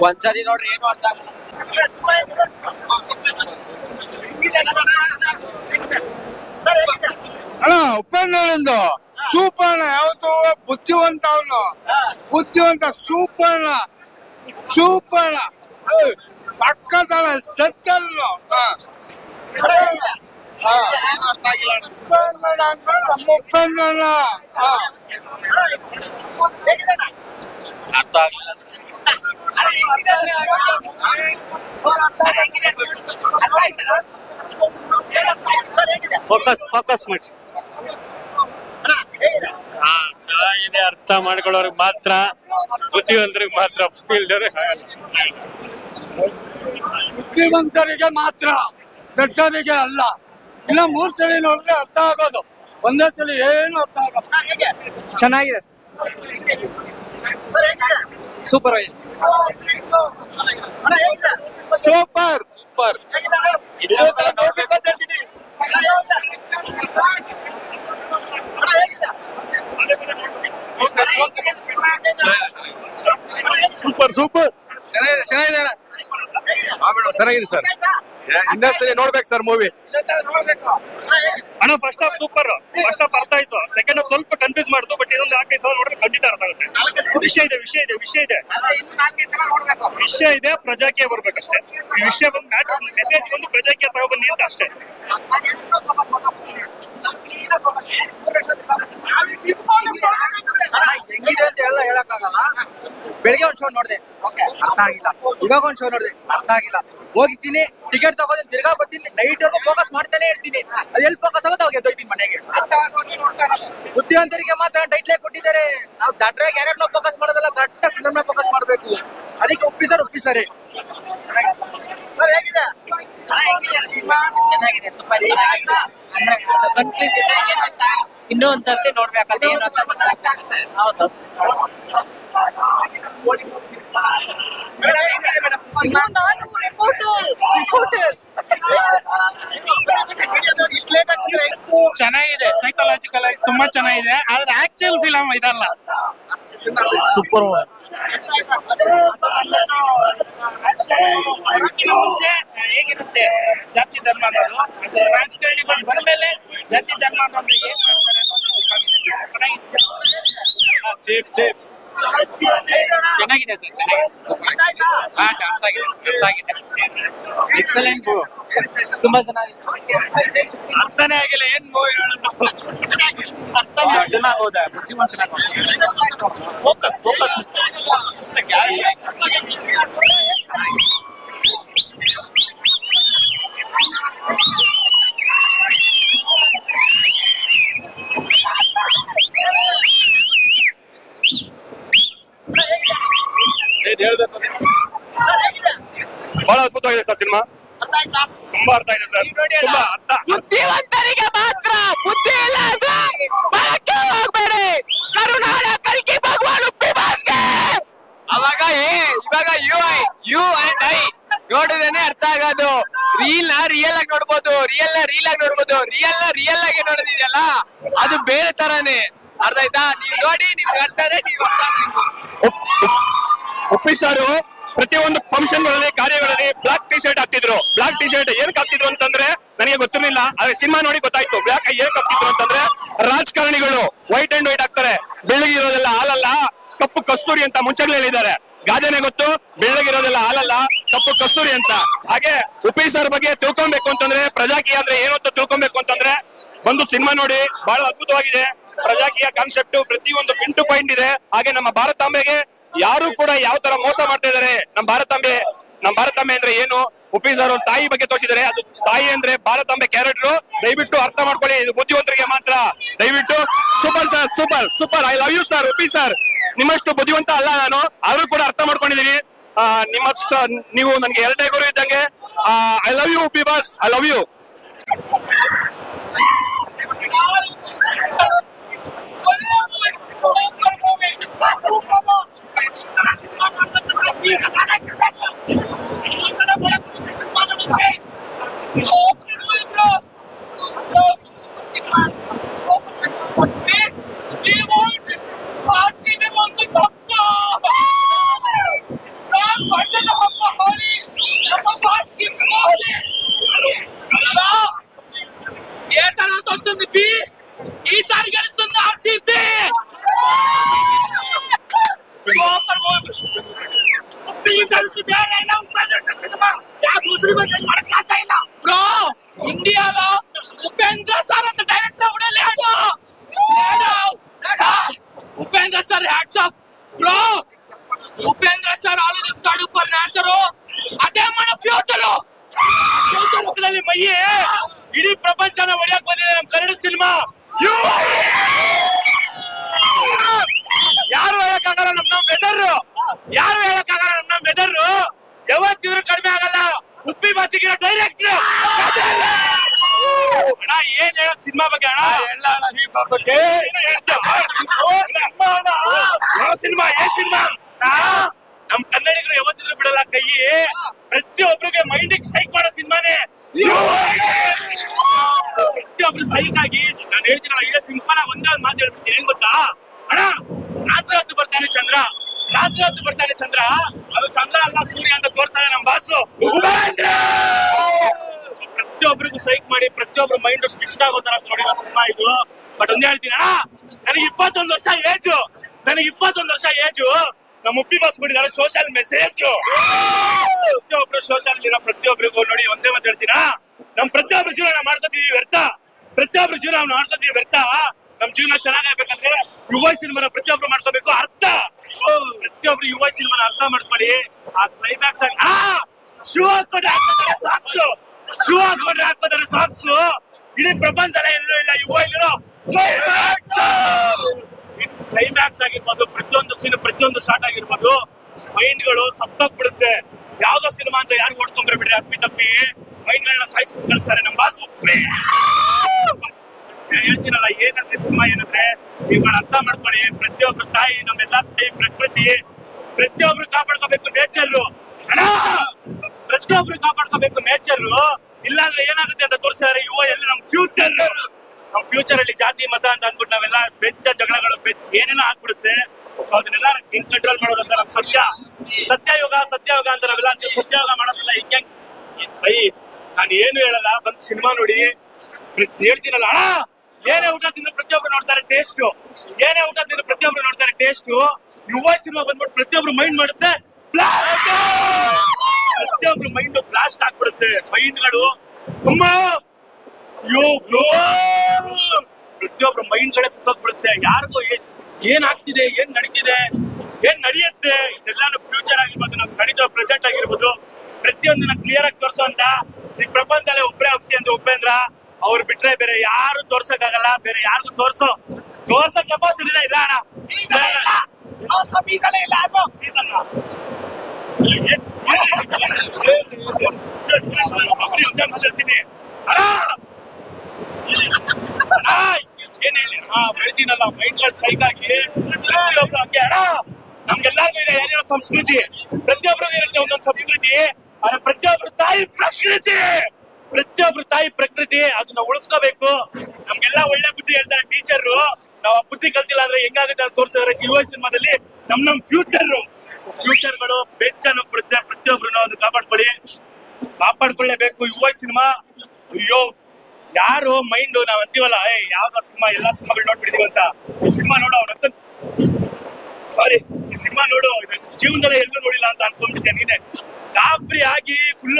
ಒಂದ್ಸತಿ ನೋಡ್ರಿ ಏನು ಅರ್ಥ ಆಗಲ್ಲ. ಅಣ್ಣ ಉಪೇಂದ್ರನಿಂದ ಸೂಪರ್ಣ ಯಾವತ್ತು ಬುದ್ಧಿವಂತ, ಅವನು ಬುದ್ಧಿವಂತ ಸೂಪರ್ಣ ಸೂಪರ್ಣ ಸಕ್ಕತ್ತಣ ಸತ್ತಲ್ಲ. ಉಪೇಂದ್ರನ ಅರ್ಥ ಆಗಲಿಲ್ಲ. ಫೋಕಸ್ ಮಾಡಿ. ಚೆನ್ನಾಗಿದೆ, ಅರ್ಥ ಮಾಡ್ಕೊಳ್ಳೋರ್ಗೆ ಮಾತ್ರ, ಬುದ್ಧಿವಂತರಿಗೆ ಮಾತ್ರ, ಬುದ್ಧಿ ಇಲ್ದವ್ರಿಗೆ ಆಗಲ್ಲ. ಬುದ್ಧಿವಂತರಿಗೆ ಮಾತ್ರ, ದೊಡ್ಡರಿಗೆ ಅಲ್ಲ. ಇನ್ನ 3 ಸಲ ನೋಡಿದ್ರೆ ಅರ್ಥ ಆಗೋದು, ಒಂದೇ ಸಲ ಏನು ಅರ್ಥ ಆಗೋದು. ಚೆನ್ನಾಗಿದೆ, ಸೂಪರ್ ಆಗಿದೆ, ಸೂಪರ್ ಸೂಪರ್. ಸೂಪರ್ ಸೂಪರ್ ಚೆನ್ನಾಗಿದೆ ಚೆನ್ನಾಗಿದೆ ಚೆನ್ನಾಗಿದೆ ಸರ್. ಇನ್ನೊಂದ್ಸಲಿ ನೋಡ್ಬೇಕು ಸರ್ ಮೂವಿ. ಅಣ್ಣ first half super, first half ಅರ್ಥ ಆಯ್ತು, ಸೆಕೆಂಡ್ ಹಾಫ್ ಸ್ವಲ್ಪ ಕನ್ಫ್ಯೂಸ್ ಮಾಡ್ತು. ಬಟ್ ಇದೊಂದು 4-5 ಸಲ ನೋಡಿದ್ರೆ ಖಂಡಿತ ಅರ್ಥ ಆಗುತ್ತೆ. ವಿಷಯ ಇದೆ, ಪ್ರಜಾಕೀಯ ಬರ್ಬೇಕಷ್ಟೇ. ಈ ವಿಷಯ ಬಂದು ಮೆಸೇಜ್ ಬಂದು ಪ್ರಜಾಕೀಯ ತಗೊಬನ್ನಿ ಅಂತ ಅಷ್ಟೇ. ಹೆಂಗಿದೆ ಅಂತ ಎಲ್ಲ ಹೇಳಕ್ಕಾಗಲ್ಲ. ಬೆಳಿಗ್ಗೆ ಒಂದ್ ಶೋ ನೋಡಿದೆ, ಓಕೆ ಅರ್ಥ ಆಗಿಲ್ಲ. ಇವಾಗ ಒಂದ್ ಶೋ ನೋಡಿದೆ, ಅರ್ಥ ಆಗಿಲ್ಲ. ಹೋಗಿದ್ದೀನಿ, ಟಿಕೆಟ್ ತಗೊಂಡು ತಿರ್ಗಾ ಬರ್ತೀನಿ, ನೈಟ್ ವರ್ಗು ಫೋಕಸ್ ಮಾಡ್ತಾನೆ ಇರ್ತೀನಿ. ಅದು ಎಲ್ಲಿ ಫೋಕಸ್ ಆಗುತ್ತೆ ಅವಾಗ ಎದ್ದೋಯ್ತೀನಿ ಮನೆಗೆ. ಬುದ್ಧಿವಂತರಿಗೆ ಮಾತ್ರ ಟೈಟ್ಲೇ ಕೊಟ್ಟಿದ್ದಾರೆ. ನಾವು ದಡ್ರಾಗ ಯಾರ್ಯಾರನ್ನ ಫೋಕಸ್ ಮಾಡೋದಲ್ಲ, ಕರೆಕ್ಟ್ ಫಿಲ್ಮ್ನ ಫೋಕಸ್ ಮಾಡ್ಬೇಕು. ಅದಕ್ಕೆ ಒಪ್ಪಿಸಾರೆ. ಚೆನ್ನಾಗಿದೆ, ತುಂಬಾ ಚೆನ್ನಾಗಿದೆ. ಅಂದ್ರೆ ಅದು ಕನ್ಫ್ಯೂಸ್ ಇದೆ ಅಂತ ಇನ್ನೂ ಒಂದ್ಸರ್ತಿ ನೋಡ್ಬೇಕಂತ ಏನು ಅಂತ ಗೊತ್ತಾಗ್ತದೆ. ಹೌದು, ಚೆನ್ನಾಗಿದೆ, ಸೈಕಾಲಜಿಕಲ್ ಆಗಿ ತುಂಬಾ ಚೆನ್ನಾಗಿದೆ. ಆದ್ರೆ ಆಕ್ಚುಯಲ್ ಫಿಲಮ್ ಇದಲ್ಲ. ಸೂಪರ್. ಮುಂಚೆ ಹೇಗಿರುತ್ತೆ ಜಾತಿ ಧರ್ಮ ಅನ್ನೋದು, ಅದು ರಾಜಕಾರಣಿಗಳು ಬಂದ್ಮೇಲೆ ಜಾತಿ ಧರ್ಮ ಅನ್ನೋದು ಏನ್ ಮಾಡ್ತಾರೆ ಚೆನ್ನಾಗಿದೆ ಸರ್, ಚೆನ್ನಾಗಿದೆ. ಎಕ್ಸಲೆಂಟ್, ತುಂಬಾ ಚೆನ್ನಾಗಿದೆ. ಅರ್ಥನೇ ಆಗಿಲ್ಲ ಏನ್ ಮೂವಿ ಹೌದಾ, ಬುದ್ಧಿವಂತನಾಗ ಫೋಕಸ್ ಬಹಳ ಅದ್ಭುತವಾಗಿದೆ ಸರ್ ಸಿನಿಮಾ. ತುಂಬಾ ಅರ್ಥ ಇದೆ ಸರ್, ತುಂಬಾ ಅರ್ಥ. ಬುದ್ಧಿವಂತರಿಗೆ ಮಾತ್ರ, ಬುದ್ಧಿ ಇಲ್ಲ ಬರಕ್ಕೆ ಹೋಗ್ಬೇಡಿ. ಕರುನಾಡ ಕಲ್ಕಿ ಭಗವಾನ್ ಉಪ್ಪಿ ಬಾಸ್ಗೆ. ಅವಾಗ ಇವಾಗ ಯು ಅಂಡ್ ಐ ನೋಡಿದ್ರೆ ಅರ್ಥ ಆಗೋದು. ರಿಯಲ್ ಆಗಿ ನೋಡ್ಬೋದು, ರಿಯಲ್ ಆಗಿ ನೋಡ್ಬೋದು. ರಿಯಲ್ ಆಗಿ ನೋಡೋದಿದೆಯಲ್ಲ, ಅದು ಬೇರೆ ತರಾನೇ. ಅರ್ಥ ಆಯ್ತಾ? ನೀವು ನೋಡಿ, ನಿಮ್ಗೆ ಅರ್ಥ ಇದೆ, ನೀವು ಅರ್ಥ ಆಗ್ಬೇಕು. ಒಪ್ಪಿಸಾರು ಪ್ರತಿಯೊಂದು ಫಂಕ್ಷನ್ ಗಳಲ್ಲಿ, ಕಾರ್ಯಗಳಲ್ಲಿ ಬ್ಲಾಕ್ ಟಿ ಶರ್ಟ್ ಹಾಕ್ತಿದ್ರು. ಬ್ಲಾಕ್ ಟಿ ಶರ್ಟ್ ಏನಕ್ಕೆ ಹಾಕ್ತಿದ್ರು ಅಂತಂದ್ರೆ ನನಗೆ ಗೊತ್ತಿರ್ಲಿಲ್ಲ. ಆದ್ರೆ ಸಿನಿಮಾ ನೋಡಿ ಗೊತ್ತಾಯ್ತು ಬ್ಲಾಕ್ ಏನಕ್ಕೆ ಹಾಕ್ತಿದ್ರು ಅಂತಂದ್ರೆ, ರಾಜಕಾರಣಿಗಳು ವೈಟ್ ಅಂಡ್ ವೈಟ್ ಹಾಕ್ತಾರೆ. ಬೆಳ್ಳಗಿರೋದೆಲ್ಲ ಹಾಲಲ್ಲ, ಕಪ್ಪು ಕಸ್ತೂರಿ ಅಂತ ಮುಂಚೆಗಳು ಹೇಳಿದ್ದಾರೆ. ಗಾದೆನೆ ಗೊತ್ತು, ಬೆಳ್ಳಗಿರೋದೆಲ್ಲ ಹಾಲಲ್ಲ, ಕಪ್ಪು ಕಸ್ತೂರಿ ಅಂತ. ಹಾಗೆ ಉಪೇಂದ್ರ ಬಗ್ಗೆ ತಿಳ್ಕೊಬೇಕು ಅಂತಂದ್ರೆ, ಪ್ರಜಾಕೀಯ ಅಂದ್ರೆ ಏನು ಅಂತ ತಿಳ್ಕೊಬೇಕು ಅಂತಂದ್ರೆ ಒಂದು ಸಿನಿಮಾ ನೋಡಿ. ಬಹಳ ಅದ್ಭುತವಾಗಿದೆ. ಪ್ರಜಾಕೀಯ ಕಾನ್ಸೆಪ್ಟ್ ಪ್ರತಿಯೊಂದು ಪಿನ್ ಟು ಪಾಯಿಂಟ್ ಇದೆ. ಹಾಗೆ ನಮ್ಮ ಭಾರತಾಂಬೆಗೆ ಯಾರು ಕೂಡ ಯಾವ ತರ ಮೋಸ ಮಾಡ್ತಾ ಇದಾರೆ. ನಮ್ಮ ಭಾರತಾಂಬೆ ಅಂದ್ರೆ ಏನು, ಉಪೇಂದ್ರ ಅವ್ರ ತಾಯಿ ಬಗ್ಗೆ ತೋರಿಸಿದ್ದಾರೆ. ಅದು ತಾಯಿ ಅಂದ್ರೆ ಭಾರತಾಂಬೆ ಕ್ಯಾರೆಕ್ಟರ್. ದಯವಿಟ್ಟು ಅರ್ಥ ಮಾಡ್ಕೊಳ್ಳಿ, ಇದು ಬುದ್ಧಿವಂತರಿಗೆ ಮಾತ್ರ. ದಯವಿಟ್ಟು super sir, super. I love you sir. Upendra sir ನಿಮ್ಮಷ್ಟು ಬುದ್ಧಿವಂತ ಅಲ್ಲ ನಾನು, ಆದ್ರೂ ಕೂಡ ಅರ್ಥ ಮಾಡ್ಕೊಂಡಿದೀನಿ. ನಿಮ್ಮಷ್ಟು ನೀವು ನನ್ಗೆ ಎರಡೇ ಗುರು ಇದ್ದಂಗೆ. I love you Uppi boss, I love you. Bro ఇండియాలో ఉపేంద్ర సార్ అంత డైరెక్టర్ కూడా లేడు. Upendra sir hats off bro. Upendra sir always study for nature. ಅದೇ మన ಫ್ಯೂಚರ್ ಮಯ್ಯೆ ಇಡೀ ಪ್ರಪಂಚನ ಹೊಡೆಯಕ್ ಬಂದಿದೆ ನಮ್ ಕನ್ನಡ ಸಿನಿಮಾ. ಯಾರು ಹೇಳಕ್ಕಾಗಲ್ಲ ನಮ್ ವೆದರ್, ಯಾರು ಹೇಳಕ್ಕಾಗಲ್ಲ ನಮ್ ವೆದರ್. ಯಾವತ್ತಿದ್ರು ಕಡಿಮೆ ಆಗಲ್ಲ. ಉಪ್ಪಿ ಬಾಸಿಗಿರೋ ಡೈರೆಕ್ಟರ್ ಅಣ್ಣ ಏನ್ ಹೇಳೋ ಸಿನಿಮಾ ಬಗ್ಗೆ ಅಣ್ಣ ಎಲ್ಲ ಸಿನಿಮಾ ಏನ್ ಸಿನಿಮಾ. ನಮ್ ಕನ್ನಡಿಗರು ಯಾವತ್ತಿದ್ರು ಬಿಡಲ್ಲ ಕೈ. ಪ್ರತಿಯೊಬ್ಬರಿಗೆ ಮೈಂಡಿಗೆ ಸೈಕ್ ಮಾಡೋ ಸಿನಿಮಾನೇ. ಪ್ರತಿಯೊಬ್ರು ಸೈಕ್ ಆಗಿ ನಾನು ಹೇಳ್ತೀನಲ್ಲ, ಈಗ ಸಿಂಪಲ್ ಆಗಿ ಒಂದೇ ಮಾತು ಹೇಳ್ಬಿಡ್ತೀನಿ. ಏನ್ ಗೊತ್ತಾ ಅಣ್ಣ, ರಾತ್ರಿ ಹೊತ್ತು ಬರ್ತಾನೆ ಚಂದ್ರ, ರಾತ್ರಿ ಹೊತ್ತು ಬರ್ತಾನೆ ಚಂದ್ರ. ಅದು ಚಂದ್ರ ಅಲ್ಲ ಸೂರ್ಯ ಅಂತ ತೋರ್ಸಾನೆ ನಮ್ ಬಾಸು. ಪ್ರತಿಯೊಬ್ಬರಿಗೂ ಸೈಕ್ ಮಾಡಿ ಪ್ರತಿಯೊಬ್ರು ಮೈಂಡ್ ಟ್ವಿಸ್ಟ್ ಆಗೋ ತರ ನೋಡಿರೋ ಸಿನಿಮಾ ಇದು. ಬಟ್ ಒಂದೇ ಹೇಳ್ತೀನಿ ಅಣ್ಣ, ನನಗೆ 21 ವರ್ಷ ಏಜು, ನನಗೆ 21 ವರ್ಷ ಏಜು. ನಮ್ಮ ಉಪ್ಪಿ ಬಾಸ್ ಕೊಟ್ಟಿದ್ದಾರೆ ಸೋಷಿಯಲ್ ಮೆಸೇಜ್. ಪ್ರತಿಯೊಬ್ರು ಸೋಷಿಯಲ್ ಇರೋ ಪ್ರತಿಯೊಬ್ಬರಿಗೂ ನೋಡಿ ಒಂದೇ ಮಾತು ಹೇಳ್ತೀನ, ನಮ್ ಪ್ರತಿಯೊಬ್ರು ಜೀವನ ಮಾಡ್ಕೊತೀವಿ ವ್ಯರ್ಥ, ಪ್ರತಿಯೊಬ್ರು ಜೀವನ ಮಾಡ್ಕೊತೀವಿ ವ್ಯರ್ಥ. ನಮ್ ಜೀವನ ಚೆನ್ನಾಗಾಗ್ಬೇಕಂದ್ರೆ ಯುವ ಸಿನಿಮಾನ ಪ್ರತಿಯೊಬ್ರು ಮಾಡ್ಕೋಬೇಕು ಅರ್ಥ. ಪ್ರತಿಯೊಬ್ರು ಯುವ ಸಿನಿಮಾನ ಅರ್ಥ ಮಾಡ್ಕೊಳ್ಳಿ. ಆ ಕ್ಲೈಮ್ಯಾಕ್ಸ್ ಶೂ ಹಾಕೊಂಡ್ರೆ ಹಾಕೋತಾರೆ ಸಾಕ್ಸು, ಶೂ ಹಾಕೊಂಡ್ರೆ ಹಾಕೋತಾರೆ ಸಾಕ್ಸು. ಇಡೀ ಪ್ರಪಂಚದಲ್ಲೇ ಎಲ್ಲೂ ಇಲ್ಲ ಯುವ ಇಲ್ಲಿರೋ ಕ್ಲೈಮ್ಯಾಕ್ಸ್ ಆಗಿರ್ಬೋದು, ಪ್ರತಿಯೊಂದು ಸೀನ್ ಪ್ರತಿಯೊಂದು ಶಾರ್ಟ್ ಆಗಿರ್ಬೋದು, ಮೈಂಡ್ ಗಳು ಸತ್ತೋಗ್ಬಿಡುತ್ತೆ. ಯಾವ್ದೋ ಸಿನಿಮಾ ಅಂತ ಯಾರು ಓಡ್ಕೊಂಡ್ರೆ ಬಿಡ್ರಿ, ಅಪ್ಪಿ ತಪ್ಪಿ ಮೈಂಡ್ ಗಳನ್ನ ಸಾಯಿಸ್ಬಿಟ್ಟು ಕಳಿಸ್ತಾರೆ ನಮ್ ಬಾಸು. ಹೇಳ್ತೀನಲ್ಲ, ಏನಂದ್ರೆ ಸಿನಿಮಾ ಏನಂದ್ರೆ ಇವುಗಳ ಅರ್ಥ ಮಾಡ್ಕೊಳ್ಳಿ. ಪ್ರತಿಯೊಬ್ರು ತಾಯಿ, ನಮ್ಮೆಲ್ಲ ತಾಯಿ ಪ್ರಕೃತಿ, ಪ್ರತಿಯೊಬ್ರು ಕಾಪಾಡ್ಕೋಬೇಕು ನೇಚರ್ ಅಣ್ಣ, ಪ್ರತಿಯೊಬ್ರು ಕಾಪಾಡ್ಕೋಬೇಕು ನೇಚರ್. ಇಲ್ಲಾಂದ್ರೆ ಏನಾಗುತ್ತೆ ಅಂತ ತೋರಿಸಿದಾರೆ ಯುವ ಎಲ್ಲಿ ನಮ್ ಫ್ಯೂಚರ್. ನಮ್ ಫ್ಯೂಚರ್ ಅಲ್ಲಿ ಜಾತಿ ಮತ ಅಂತ ಅಂದ್ಬಿಟ್ಟು ನಾವೆಲ್ಲ ಬೆಚ್ಚ ಜಗಳಗಳು ಏನೇನೋ ಆಗ್ಬಿಡುತ್ತೆ. ಸೊ ಅದನ್ನೆಲ್ಲ ಹೆಂಗ್ ಕಂಟ್ರೋಲ್ ಮಾಡೋದಂತ ನಮ್ ಸತ್ಯಯುಗ ಅಂತ ನಾವೆಲ್ಲ ಸತ್ಯಯುಗ ಮಾಡೋದಿಲ್ಲ. ಹಿಂಗೆ ಬೈ ನಾನು ಏನು ಹೇಳಲ್ಲ, ಬಂದ್ ಸಿನಿಮಾ ನೋಡಿ ಹೇಳ್ತೀನಲ್ಲ ಅಣ್ಣ. ಏನೇ ಊಟ ತಿಂದ್ರೆ ಪ್ರತಿಯೊಬ್ರು ನೋಡ್ತಾರೆ ಟೇಸ್ಟ್, ಏನೇ ಊಟ ತಿಂದ್ರೆ ಪ್ರತಿಯೊಬ್ರು ನೋಡ್ತಾರೆ ಟೇಸ್ಟ್. ಯುವ ಸಿನಿಮಾ ಬಂದ್ಬಿಟ್ಟು ಪ್ರತಿಯೊಬ್ರು ಮೈಂಡ್ ಮಾಡುತ್ತೆ, ಪ್ರತಿಯೊಬ್ರು ಮೈಂಡ್ ಬ್ಲಾಸ್ಟ್ ಆಗ್ಬಿಡುತ್ತೆ. ಮೈಂಡ್ಗಳು ತುಂಬಾ ಪ್ರತಿಯೊಬ್ರು ಮೈಂಡ್ ಗಳೇ ಸುತ್ತೋಗ್ಬಿಡುತ್ತೆ. ಯಾರಿಗೂ ಏನ್ ಆಗ್ತಿದೆ, ಏನ್ ನಡೀತಿದೆ, ಏನ್ ನಡೆಯುತ್ತೆ, ಇದೆಲ್ಲಾನು ಫ್ಯೂಚರ್ ಆಗಿರ್ಬೋದು, ನಮ್ಗೆ ನಡೀತೋ ಪ್ರೆಸೆಂಟ್ ಆಗಿರ್ಬೋದು, ಪ್ರತಿಯೊಂದನ್ನ ಕ್ಲಿಯರ್ ಆಗಿ ತೋರ್ಸೋಂತ ಈ ಪ್ರಪಂಚದಲ್ಲೇ ಒಬ್ಬರೇ ಹೋಗ್ತಿ ಅಂದ್ರೆ ಉಪೇಂದ್ರ. ಅವ್ರು ಬಿಟ್ರೆ ಬೇರೆ ಯಾರು ತೋರ್ಸಕ್ಕಾಗಲ್ಲ, ಬೇರೆ ಯಾರಿಗೂ ತೋರ್ಸೋ ಕೆಪಾಸಿಟಿ ಇಲ್ಲ ಅಣ್ಣ. ಮಾತಾಡ್ತೀನಿ ಏನ್ ಹೇಳಿ ಬೆಳ್ತೀನಲ್ಲ, ಮೈಂಡ್ ಗಳು ಸೈಕ್ ಆಗಿ ಪ್ರತಿಯೊಬ್ರು ಹಂಗೆ ಅಣ್ಣ. ನಮ್ಗೆಲ್ಲರಿಗೂ ಇದೆ ಏನೇನೋ ಸಂಸ್ಕೃತಿ, ಪ್ರತಿಯೊಬ್ಬರಿಗೂ ಇರುತ್ತೆ ಒಂದೊಂದು ಸಂಸ್ಕೃತಿ. ಆದ್ರೆ ಪ್ರತಿಯೊಬ್ರು ತಾಯಿ ಪ್ರಕೃತಿ ಅದನ್ನ ಉಳಿಸ್ಕೋಬೇಕು. ನಮ್ಗೆಲ್ಲ ಒಳ್ಳೆ ಬುದ್ಧಿ ಹೇಳ್ತಾರೆ ಟೀಚರ್. ನಾವ್ ಆ ಬುದ್ಧಿ ಕಲ್ತಿಲ್ಲ ಅಂದ್ರೆ ಹೆಂಗಾಗುತ್ತೆ ಅಂತ ತೋರಿಸಿದ್ರೆ ಯುವ ಸಿನಿಮಾದಲ್ಲಿ ನಮ್ ಫ್ಯೂಚರ್ಗಳು ಬೆಂಚನ್ನು ಬಿಡುತ್ತೆ. ಪ್ರತಿಯೊಬ್ರು ಅದು ಕಾಪಾಡ್ಕೊಳ್ಳೇಬೇಕು ಯುವ ಸಿನಿಮಾ. ಅಯ್ಯೋ ಯಾರು ಮೈಂಡ್ ನಾವ್ ಅಂತೀವಲ್ಲ, ಯಾವ್ದೋ ಸಿನಿಮಾ ಎಲ್ಲಾ ಸಿನಿಮಾಗಳು ನೋಡ್ಬಿಟ್ಟಿದೀವಿ ಅಂತ. ಈ ಸಿನಿಮಾ ನೋಡು ಈ ಸಿನಿಮಾ ನೋಡು ಜೀವನದಲ್ಲಿ ಎಲ್ಲೂ ನೋಡಿಲ್ಲ ಅಂತ ಅನ್ಕೊಂಡ್ಬಿಟ್ಟಿದ್ದೆ. ನೀನೆ ಗಾಬರಿ ಆಗಿ ಫುಲ್